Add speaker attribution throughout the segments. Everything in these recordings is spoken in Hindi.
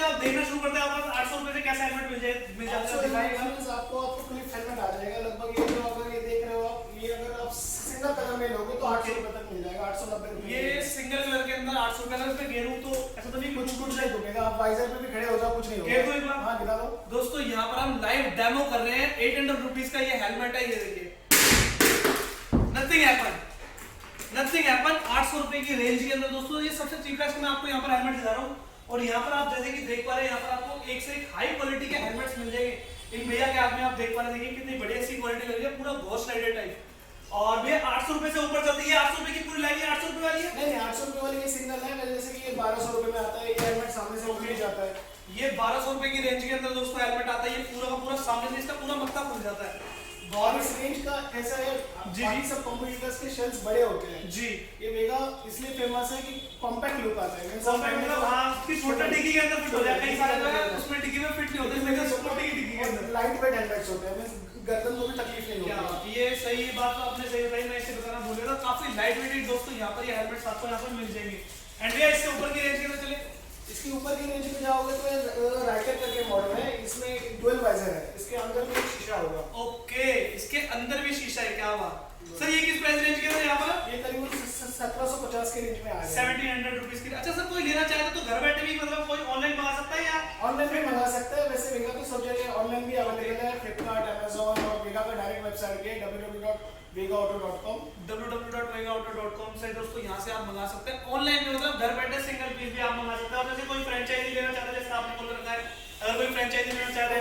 Speaker 1: आप देखना शुरू करते हैं आपको 800 रुपए से कैसा हेलमेट मिल जाएगा।
Speaker 2: आपको क्लिप हेलमेट आ जाएगा लगभग। ये जो अगर ये देख रहे हो आप, ये अगर आप सिंगल कलर में लोगे तो 800 रुपए तक मिल जाएगा, 890 रुपए।
Speaker 1: ये सिंगल कलर के अंदर 800 रुपए। अगर इसमें गेरू तो ऐसा तो नहीं
Speaker 2: कुछ नहीं टूटेगा। आप वाइजर पे भी खड़े हो जाओ, कुछ नहीं होगा।
Speaker 1: गेरू एक बार
Speaker 2: हाँ दिखा दो
Speaker 1: दोस्तों। यहाँ पर हम लाइव डेमो कर रहे हैं। 800 रुपीज का ये हेलमेट है, ये देखिए। नथिंग हैपन 800 रुपए की रेंज के अंदर दोस्तों ये सबसे चीपेस्ट मैं आपको यहाँ पर हेलमेट दिखा रहा हूँ। और यहाँ पर आप जैसे कि देख पा रहे हैं, यहाँ पर आपको एक से एक हाई क्वालिटी के हेलमेट्स मिल जाएंगे। इन भैया के हाथ में आप देख पा रहे हैं कितनी बढ़िया सी क्वालिटी लग रही है, पूरा घोस्ट राइडर टाइप। और भैया 800 रुपए से ऊपर चलती है। 800 रुपए की पूरी लाइन 800 रुपए वाली है?
Speaker 2: नहीं 800 रुपए वाली ये सिंगल है, जैसे कि ये 1200 रुपए में आता है। ये हेलमेट सामने से उठ जाता है।
Speaker 1: ये 1200 रुपए की रेंज के अंदर दोस्तों हेलमेट आता है। ये पूरा का पूरा सामने से इसका पूरा मक्का खुल जाता है।
Speaker 2: और इस रेंज का ऐसा है, बाकी सब कंपटीटर्स के शेल्स बड़े होते हैं
Speaker 1: जी।
Speaker 2: ये वेगा इसलिए फेमस है कि कॉम्पैक्ट लुक आता है।
Speaker 1: कॉम्पैक्ट मतलब हां कि छोटा डिग्गी के अंदर फिट हो जाए। कई सारे जो है उसमें डिग्गी में फिट नहीं होते, इसमें छोटी डिग्गी के अंदर
Speaker 2: लाइट वेट हेलमेट्स होते हैं, गर्दन को भी तकलीफ नहीं होती।
Speaker 1: ये सही बात तो आपने सही बताई, मैं इसे बताना भूल गया था। काफी लाइट वेट दोस्तों यहाँ पर ये हेलमेट्स आपको यहाँ पर मिल जाएंगे। एंड भैया इससे ऊपर की रेंज के अंदर चले,
Speaker 2: इसके ऊपर की रेंज में जाओगे तो राइटर करके मॉडल है। इसमें डुअल वाइजर है, इसके अंदर भी शीशा होगा।
Speaker 1: ओके, इसके अंदर भी शीशा है, क्या बात सर। ये किस प्राइस रेंज के अंदर यहाँ पर?
Speaker 2: ये करीबन 1750 के रेंज में आ गया।
Speaker 1: 1700 रुपीस की। अच्छा सर, कोई लेना चाहे तो घर बैठे भी मतलब कोई ऑनलाइन मंगा सकता है या
Speaker 2: ऑनलाइन भी मंगा सकता है? वैसे वेगा तो सब जगह ऑनलाइन भी अवेलेबल है, फ्लिपकार्ट, अमेज़न और वेगा का डायरेक्ट वेबसाइट है www.vegaauto.com
Speaker 1: www.vegaauto.com से दोस्तों यहाँ से आप मंगा सकते हैं। ऑनलाइन में मतलब घर बैठे सिंगल पीस भी आप मंगा सकते हैं। और जैसे कोई फ्रेंचाइजी लेना चाहता है, जैसे आपने खोल रखा है, अगर कोई फ्रेंचाइजी लेना चाहता है,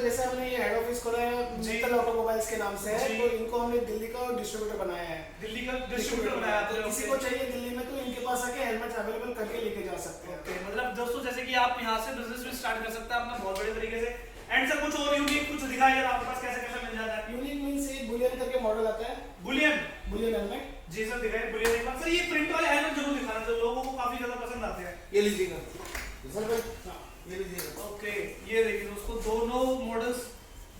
Speaker 2: जैसे हमने ये हेड ऑफिस खोला है जीतल ऑटोमोबाइल्स के नाम से है, तो इनको हमने दिल्ली का डिस्ट्रीब्यूटर बनाया है।
Speaker 1: दिल्ली का डिस्ट्रीब्यूटर बनाया है।
Speaker 2: तो किसी को चाहिए दिल्ली में तो इनके पास आके हेलमेट अवेलेबल करके लेके जा सकते हैं।
Speaker 1: मतलब दोस्तों जैसे कि आप यहाँ से बिजनेस भी स्टार्ट कर सकते हैं अपना बहुत बड़े तरीके से। एंड सर कुछ और यूनिक कुछ दिखाएं यार, आपके पास कैसे कैसे मिल जाता है?
Speaker 2: यूनिक मींस एक बुलियन करके मॉडल आता है।
Speaker 1: Boolean
Speaker 2: helmet?
Speaker 1: जी सर दिखाएं बुलियन एक बार। सर ये प्रिंट वाले हेलमेट जरूर दिखाना, जो लोगों को काफी ज्यादा पसंद आते हैं।
Speaker 3: ये लीजिएगा सर भाई, ये लीजिएगा।
Speaker 1: ओके, ये देखिए दोस्तों दोनों मॉडल्स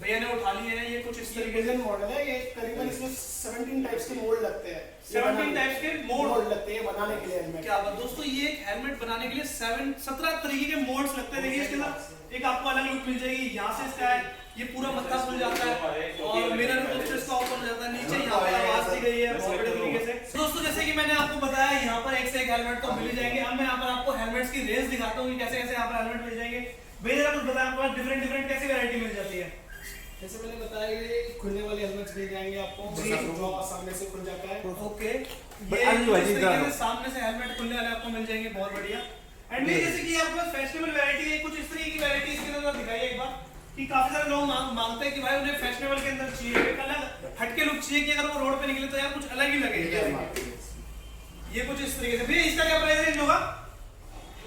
Speaker 1: भैया ने उठा लिए हैं। ये कुछ इस तरीके से
Speaker 2: मॉडल है। ये करीबन इसमें 17 टाइप्स के मोल्ड लगते हैं।
Speaker 1: 17 टाइप्स के मोल्ड
Speaker 2: लगते हैं बनाने के लिए हेलमेट।
Speaker 1: क्या बात दोस्तों, ये एक हेलमेट बनाने के लिए 17 तरीके के मोड्स लगते हैं। देखिए इसके अंदर एक आपको अलग लुक मिल जाएगी। यहाँ से इसका है ये पूरा मत्था खुल जाता है और मिरर को इसका ओपन हो जाता है। नीचे यहाँ पर आवाज दी गई है बहुत बड़े तरीके से। दोस्तों जैसे कि मैंने आपको बताया यहाँ पर एक से एक हेलमेट तो मिल जाएंगे। अब मैं यहाँ पर आपको हेलमेट्स की रेंज दिखाता हूँ कि कैसे कैसे यहाँ पर हेलमेट मिल जाएंगे। भैया कुछ बताया आपको डिफरेंट कैसी वैरायटी मिल जाती है?
Speaker 2: जैसे मैंने बताया ये खुलने वाले हेलमेट्स मिल जाएंगे आपको, जो सामने से खुल जाता है।
Speaker 1: ओके, ये सामने से हेलमेट खुलने वाले आपको मिल जाएंगे, बहुत बढ़िया। एंड ये जैसे कि आपके पास फैशनेबल वैरायटी है, कुछ इस तरह की वैरायटी इसके अंदर दिखाइए एक बार कि काफी सारे लोग मांगते हैं कि भाई उन्हें फैशनेबल के अंदर चाहिए, एक अलग हटके लुक चाहिए कि अगर वो रोड पे निकले तो यार कुछ अलग ही लगे। ये कुछ इस तरीके से। भैया इसका क्या प्राइस रेंज होगा?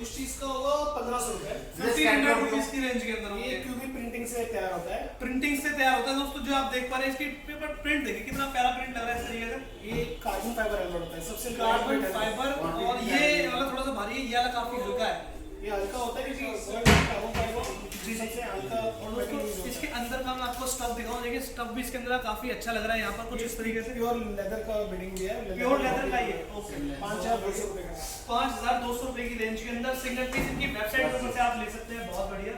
Speaker 2: उस चीज का होगा 1500 रुपए,
Speaker 1: 1500 रुपीस की रेंज के अंदर।
Speaker 2: ये क्यूबी प्रिंटिंग से तैयार होता है।
Speaker 1: प्रिंटिंग से तैयार होता है दोस्तों। जो आप देख पा रहे हैं इसकी पेपर प्रिंट देखिए कितना प्यारा प्रिंट लग रहा है इस तरीके से।
Speaker 2: ये कार्बन फाइबर हेलमेट होता है, सबसे
Speaker 1: कार्बन फाइबर। और ये वाला थोड़ा सा भारी है, ये वाला काफी हल्का है।
Speaker 2: ये हल्का होता है क्योंकि कार्बन फाइबर जी सबसे हल्का।
Speaker 1: और दोस्तों इसके अंदर का मैं आपको स्टफ दिखाऊं। देखिए स्टफ भी इसके अंदर काफी अच्छा लग रहा है। यहाँ पर कुछ इस तरीके से
Speaker 2: प्योर लेदर का बिडिंग भी है।
Speaker 1: प्योर लेदर का ये
Speaker 2: 5200 रुपए का,
Speaker 1: 5200 रुपए की रेंज के अंदर सिंगल पीस इनकी वेबसाइट पर से आप ले सकते हैं, बहुत बढ़िया।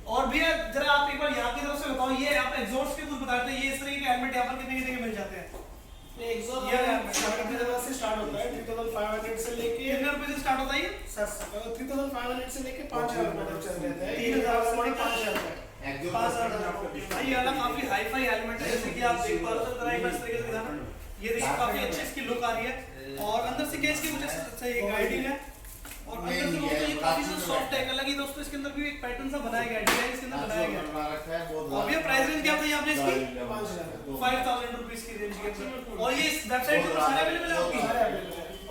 Speaker 1: और भैया जरा आप एक बार यहाँ की तरफ से बताओ, ये आप एग्जॉस्ट के कुछ बताते हैं, ये इस तरीके के हेलमेट यहाँ पर कितने कितने के मिल जाते हैं?
Speaker 2: ये एग्जॉस्ट से स्टार्ट होता है 3500 से लेके।
Speaker 1: कितने रुपए से स्टार्ट होता है ये?
Speaker 2: 3500 से लेके 5000 रुपए तक चल जाता है।
Speaker 1: 3000 से
Speaker 2: 5000
Speaker 1: भाई ये वाला काफी हाई फाई हेलमेट है, जैसे कि आप देख पा रहे हो। जरा एक बार इस तरीके से दिखाना। ये देखिए काफी अच्छी इसकी लुक आ रही है। और अंदर से केस की कुछ सही गाइडिंग है। और अंदर से दोस्तों ये काफी सॉफ्ट है। अलग ही दोस्तों इसके अंदर भी एक पैटर्न सा बनाया गया है, डिजाइन इसके अंदर बनाया गया है। और ये प्राइस रेंज क्या बताई आपने इसकी? 5000 रुपीस की रेंज के अंदर। और ये इस वेबसाइट पर सारे अवेलेबल है आपकी?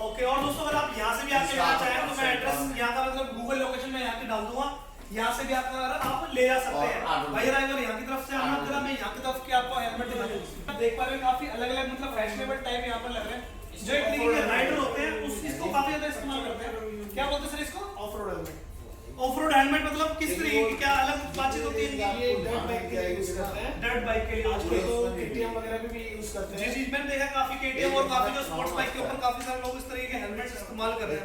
Speaker 1: ओके। और दोस्तों अगर आप यहाँ से भी आके लेना चाहें तो मैं एड्रेस यहाँ का मतलब गूगल लोकेशन में यहाँ पे डाल दूंगा। यहाँ से भी आप ले जा सकते हैं। भाई अगर यहाँ की तरफ से आना तो मैं यहाँ की तरफ के आपको हेलमेट दिखा दूँ। देख पा रहे हैं काफी अलग अलग मतलब फैशनेबल टाइप यहाँ पर लग रहे हैं। जो एक तरीके के राइडर होते हैं इसको काफी ज्यादा इस्तेमाल करते हैं। क्या बोलते हैं सर इसको?
Speaker 2: Of road helmet.
Speaker 1: Of road helmet मतलब किस तरीके की क्या अलग बातचीत होती है?
Speaker 2: ये डर्ट बाइक के लिए यूज करते हैं।
Speaker 1: डर्ट बाइक के लिए
Speaker 2: आजकल तो केटीएम वगैरह भी यूज करते हैं।
Speaker 1: जी मैंने देखा काफी केटीएम और काफी जो स्पोर्ट्स बाइक के ऊपर काफी सारे लोग इस तरीके के हेलमेट्स इस्तेमाल कर रहे हैं।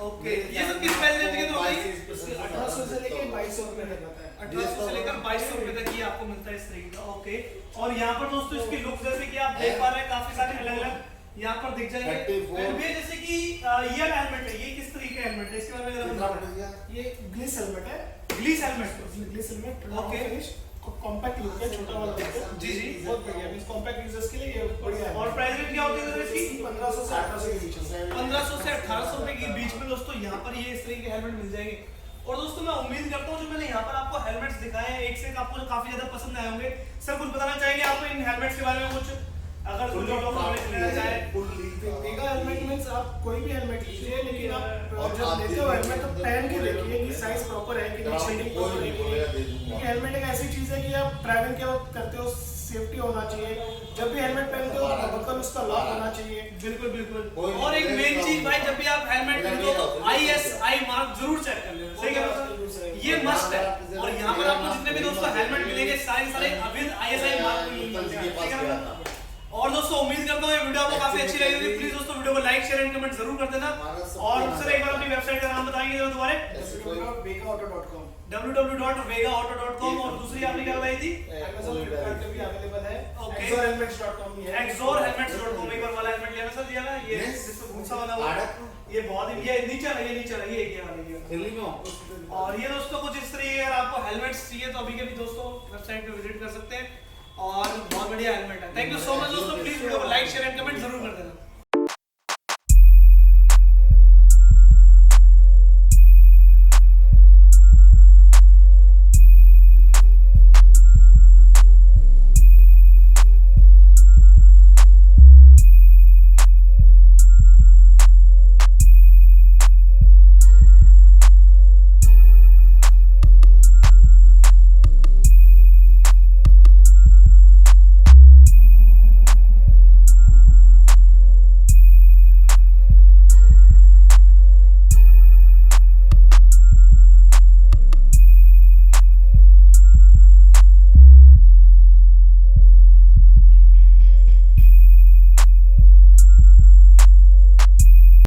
Speaker 1: ओके, ये सब किस प्राइस रेंज के तो भाई?
Speaker 2: 1800 से लेके 2200 रुपए तक आता है।
Speaker 1: 1800 से लेकर 2200 रुपए तक ये आपको मिलता है इस तरीके का। ओके, और यहाँ पर दोस्तों इसकी लुक जैसे कि आप देख पा रहे हैं काफी सारे अलग-अलग यहाँ पर दिख जाएंगे।
Speaker 3: 34
Speaker 1: एंड ये जैसे कि ये हेलमेट है, ये किस तरीके का हेलमेट है? इसके बारे में जरा बताओ।
Speaker 2: ये ग्लिस हेलमेट है।
Speaker 1: Gliss helmet.
Speaker 2: Gliss helmet
Speaker 1: okay.
Speaker 2: Finish compact look है, छोटा वाला देखो।
Speaker 1: जी जी,
Speaker 2: बहुत बढ़िया, मींस कॉम्पैक्ट यूजर्स के लिए ये बढ़िया है।
Speaker 1: और प्राइस रेंज क्या होती है इसकी?
Speaker 2: 1500 से 1800 के बीच में।
Speaker 1: 1500 से 1800 रुपए के बीच में दोस्तों यहाँ पर ये इस तरीके के हेलमेट मिल जाएंगे। और दोस्तों मैं उम्मीद करता हूँ जो मैंने यहाँ पर आपको हेलमेट्स दिखाए हैं एक से एक आपको काफी ज्यादा पसंद आए होंगे। सर कुछ बताना चाहेंगे आप इन हेलमेट्स के बारे में कुछ, अगर कुछ लोग नॉलेज लेना चाहे?
Speaker 2: वेगा हेलमेट मींस आप कोई भी हेलमेट लीजिए, लेकिन आप जब लेते हो हेलमेट तो पहन के देखिए कि साइज प्रॉपर है कि नहीं, शेडिंग प्रॉपर है कि नहीं। क्योंकि हेलमेट एक ऐसी चीज है कि आप ड्राइविंग के वक्त करते हो, सेफ्टी होना चाहिए। जब भी हेलमेट पहनते हो ढक्कन उसका लॉक होना चाहिए।
Speaker 1: बिल्कुल बिल्कुल। और एक मेन चीज भाई, जब भी आप हेलमेट खरीदो तो ISI मार्क जरूर चेक कर लेना। सही कह रहा हूं, ये मस्ट है। और यहाँ पर आपको जितने भी दोस्तों हेलमेट मिलेंगे सारे विद ISI मार्क मिलेंगे। और दोस्तों उम्मीद करता हूँ ये वीडियो आपको काफी अच्छी लगी होगी। प्लीज दोस्तों वीडियो को लाइक शेयर एंड कमेंट जरूर कर देना। और सर एक बार अपनी वेबसाइट का नाम बताएंगे जरा दोबारा?
Speaker 2: www.vegaauto.com
Speaker 1: www.vegaauto.com। और दूसरी आपने क्या बताई थी?
Speaker 2: Amazon, Flipkart पे भी अवेलेबल है।
Speaker 1: Okay.
Speaker 2: exorhelmets.com भी है।
Speaker 1: exorhelmets.com। एक बार वाला हेलमेट लिया ना सर, दिया ना ये जिसमें भूसा बना हुआ है, ये बहुत ही, ये नीचे वाला, ये नीचे वाला, ये वाला, ये
Speaker 3: दिल्ली में हो।
Speaker 1: और ये दोस्तों कुछ इस तरीके अगर आपको हेलमेट्स चाहिए तो अभी के भी दोस्तों वेबसाइट पे विजिट कर सकते हैं। और बहुत बढ़िया हेलमेट है। थैंक यू सो मच दोस्तों। प्लीज वीडियो को लाइक शेयर एंड कमेंट जरूर कर देना।